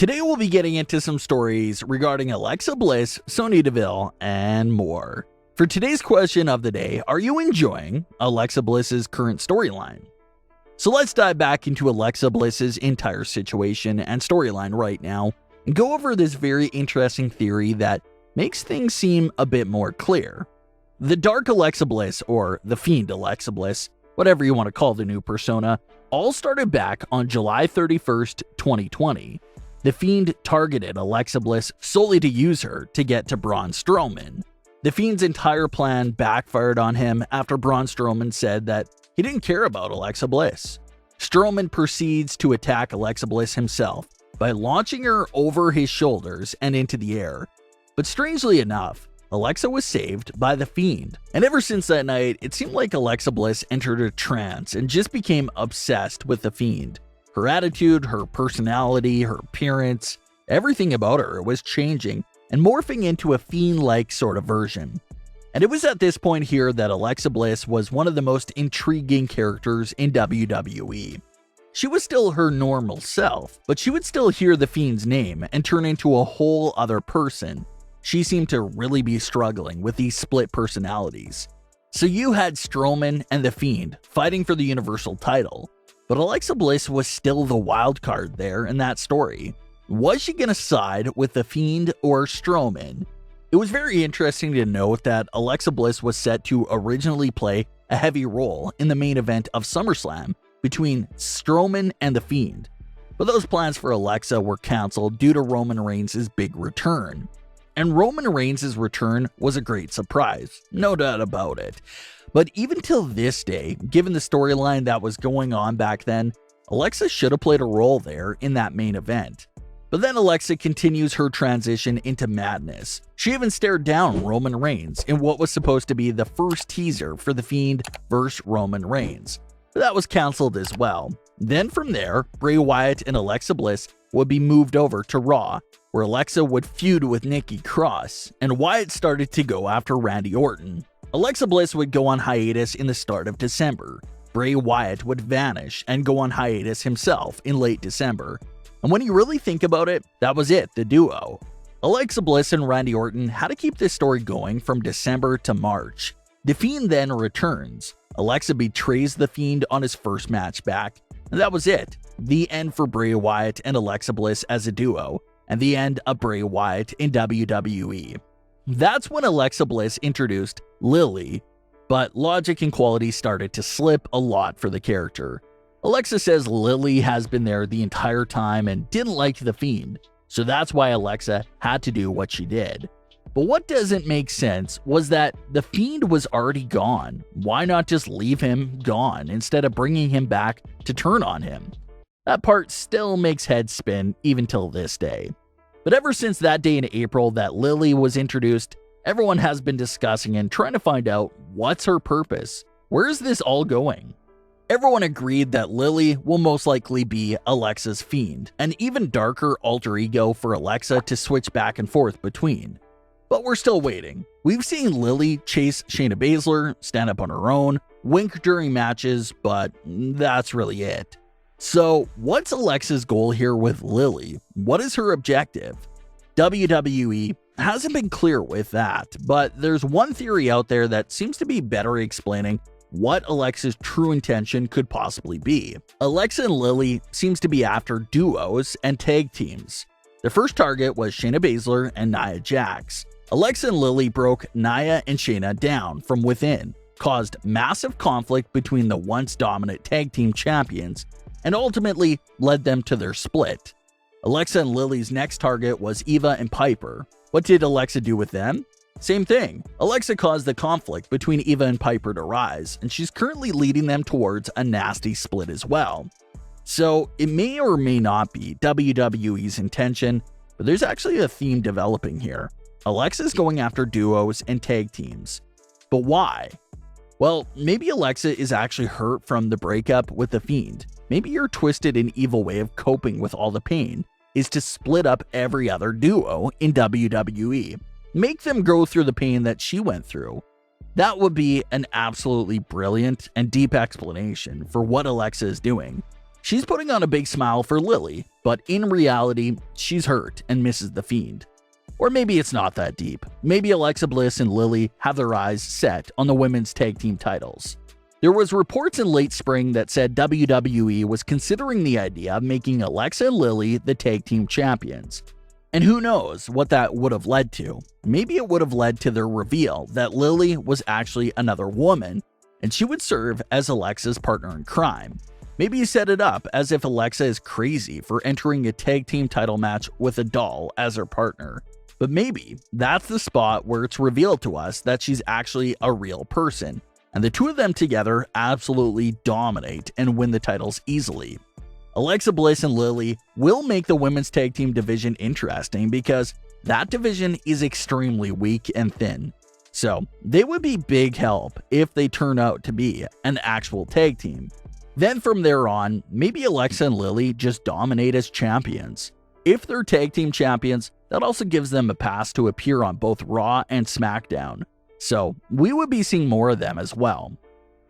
Today we'll be getting into some stories regarding Alexa Bliss, Sonya Deville, and more. For today's question of the day, are you enjoying Alexa Bliss's current storyline? So let's dive back into Alexa Bliss's entire situation and storyline right now and go over this very interesting theory that makes things seem a bit more clear. The Dark Alexa Bliss, or the Fiend Alexa Bliss, whatever you want to call the new persona, all started back on July 31st, 2020. The Fiend targeted Alexa Bliss solely to use her to get to Braun Strowman. The Fiend's entire plan backfired on him after Braun Strowman said that he didn't care about Alexa Bliss. Strowman proceeds to attack Alexa Bliss himself by launching her over his shoulders and into the air. But strangely enough, Alexa was saved by the Fiend. And ever since that night, it seemed like Alexa Bliss entered a trance and just became obsessed with the Fiend. Her attitude, her personality, her appearance, everything about her was changing and morphing into a fiend-like sort of version. And it was at this point here that Alexa Bliss was one of the most intriguing characters in WWE. She was still her normal self, but she would still hear the Fiend's name and turn into a whole other person. She seemed to really be struggling with these split personalities. So you had Strowman and the Fiend fighting for the Universal title, but Alexa Bliss was still the wild card there in that story. Was she going to side with the Fiend or Strowman? It was very interesting to note that Alexa Bliss was set to originally play a heavy role in the main event of SummerSlam between Strowman and the Fiend, but those plans for Alexa were cancelled due to Roman Reigns' big return. And Roman Reigns' return was a great surprise, no doubt about it. But even till this day, given the storyline that was going on back then, Alexa should have played a role there in that main event. But then Alexa continues her transition into madness. She even stared down Roman Reigns in what was supposed to be the first teaser for The Fiend vs. Roman Reigns. But that was cancelled as well. Then from there, Bray Wyatt and Alexa Bliss would be moved over to Raw, where Alexa would feud with Nikki Cross, and Wyatt started to go after Randy Orton. Alexa Bliss would go on hiatus in the start of December. Bray Wyatt would vanish and go on hiatus himself in late December. And when you really think about it, that was it, the duo. Alexa Bliss and Randy Orton had to keep this story going from December to March. The Fiend then returns. Alexa betrays the Fiend on his first match back, and that was it. The end for Bray Wyatt and Alexa Bliss as a duo, and the end of Bray Wyatt in WWE. That's when Alexa Bliss introduced Lily, but logic and quality started to slip a lot for the character. Alexa says Lily has been there the entire time and didn't like the Fiend, so that's why Alexa had to do what she did. But what doesn't make sense was that the Fiend was already gone. Why not just leave him gone instead of bringing him back to turn on him? That part still makes heads spin even till this day. But ever since that day in April that Lily was introduced, everyone has been discussing and trying to find out what's her purpose. Where is this all going? Everyone agreed that Lily will most likely be Alexa's Fiend, an even darker alter ego for Alexa to switch back and forth between. But we're still waiting. We've seen Lily chase Shayna Baszler, stand up on her own, wink during matches, but that's really it. So, what's Alexa's goal here with Lily? What is her objective? WWE hasn't been clear with that, but there's one theory out there that seems to be better explaining what Alexa's true intention could possibly be. Alexa and Lily seems to be after duos and tag teams. Their first target was Shayna Baszler and Nia Jax. Alexa and Lily broke Nia and Shayna down from within, caused massive conflict between the once dominant tag team champions, and ultimately led them to their split. Alexa and Lily's next target was Eva and Piper. What did Alexa do with them? Same thing. Alexa caused the conflict between Eva and Piper to rise, and she's currently leading them towards a nasty split as well. So it may or may not be WWE's intention, but there's actually a theme developing here. Alexa's going after duos and tag teams. But why? Well, maybe Alexa is actually hurt from the breakup with the Fiend. Maybe your twisted and evil way of coping with all the pain is to split up every other duo in WWE. Make them go through the pain that she went through. That would be an absolutely brilliant and deep explanation for what Alexa is doing. She's putting on a big smile for Lily, but in reality, she's hurt and misses The Fiend. Or maybe it's not that deep. Maybe Alexa Bliss and Lily have their eyes set on the women's tag team titles. There was reports in late spring that said WWE was considering the idea of making Alexa and Lily the tag team champions. And who knows what that would have led to. Maybe it would have led to their reveal that Lily was actually another woman, and she would serve as Alexa's partner in crime. Maybe you set it up as if Alexa is crazy for entering a tag team title match with a doll as her partner. But maybe that's the spot where it's revealed to us that she's actually a real person, and the two of them together absolutely dominate and win the titles easily. Alexa Bliss and Lily will make the women's tag team division interesting because that division is extremely weak and thin. So they would be big help if they turn out to be an actual tag team. Then from there on, maybe Alexa and Lily just dominate as champions. If they're tag team champions, that also gives them a pass to appear on both Raw and SmackDown. So we would be seeing more of them as well.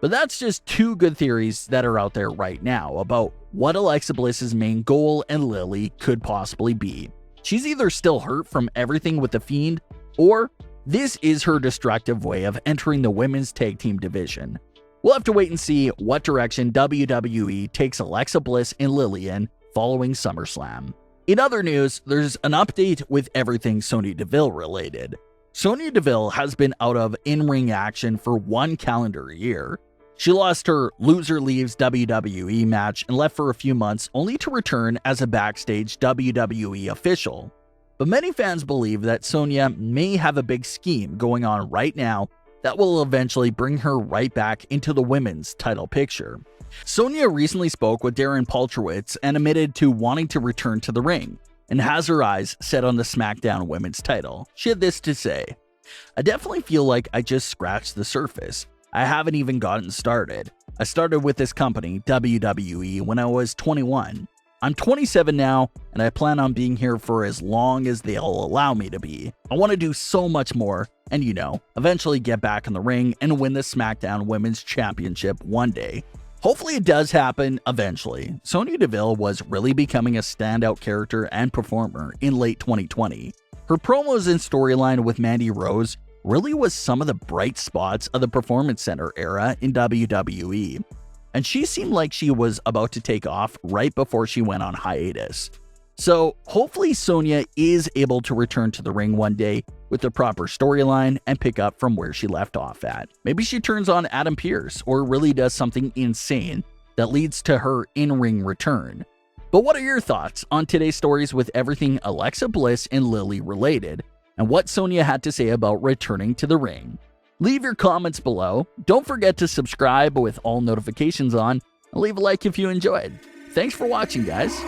But that's just two good theories that are out there right now about what Alexa Bliss's main goal and Lily could possibly be. She's either still hurt from everything with The Fiend, or this is her destructive way of entering the women's tag team division. We'll have to wait and see what direction WWE takes Alexa Bliss and Lily in following SummerSlam. In other news, there's an update with everything Sonya Deville related. Sonya Deville has been out of in-ring action for 1 calendar year. She lost her Loser Leaves WWE match and left for a few months, only to return as a backstage WWE official. But many fans believe that Sonya may have a big scheme going on right now that will eventually bring her right back into the women's title picture. Sonya recently spoke with Darren Paltrowitz and admitted to wanting to return to the ring, and has her eyes set on the SmackDown women's title. She had this to say: "I definitely feel like I just scratched the surface. I haven't even gotten started. I started with this company, WWE, when I was 21. I'm 27 now, and I plan on being here for as long as they'll allow me to be. I want to do so much more, and eventually get back in the ring and win the SmackDown Women's Championship one day." Hopefully it does happen eventually. Sonya Deville was really becoming a standout character and performer in late 2020. Her promos and storyline with Mandy Rose really was some of the bright spots of the Performance Center era in WWE. And she seemed like she was about to take off right before she went on hiatus. So hopefully Sonya is able to return to the ring one day with the proper storyline and pick up from where she left off at. Maybe she turns on Adam Pearce or really does something insane that leads to her in-ring return. But what are your thoughts on today's stories with everything Alexa Bliss and Lily related, and what Sonya had to say about returning to the ring? Leave your comments below. Don't forget to subscribe with all notifications on, and leave a like if you enjoyed. Thanks for watching, guys.